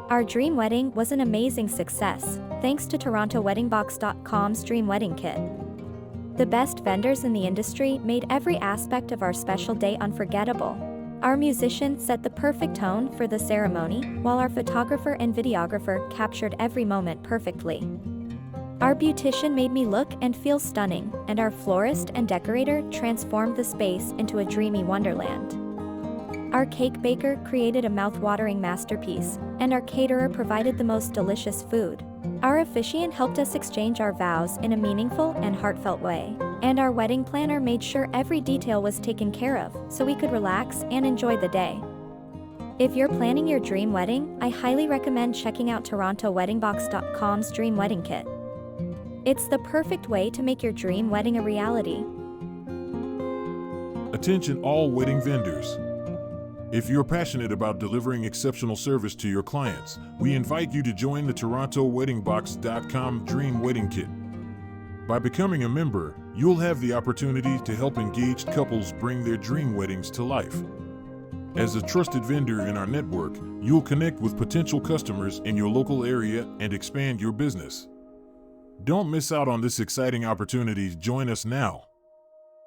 Our dream wedding was an amazing success, thanks to TorontoWeddingBox.com's Dream Wedding Kit. The best vendors in the industry made every aspect of our special day unforgettable. Our musician set the perfect tone for the ceremony, while our photographer and videographer captured every moment perfectly. Our beautician made me look and feel stunning, and our florist and decorator transformed the space into a dreamy wonderland. Our cake baker created a mouth-watering masterpiece, and our caterer provided the most delicious food. Our officiant helped us exchange our vows in a meaningful and heartfelt way, and our wedding planner made sure every detail was taken care of so we could relax and enjoy the day. If you're planning your dream wedding, I highly recommend checking out TorontoWeddingBox.com's Dream Wedding Kit. It's the perfect way to make your dream wedding a reality. Attention all wedding vendors. If you're passionate about delivering exceptional service to your clients, we invite you to join the TorontoWeddingBox.com Dream Wedding Kit. By becoming a member, you'll have the opportunity to help engaged couples bring their dream weddings to life. As a trusted vendor in our network, you'll connect with potential customers in your local area and expand your business. Don't miss out on this exciting opportunity. Join us now.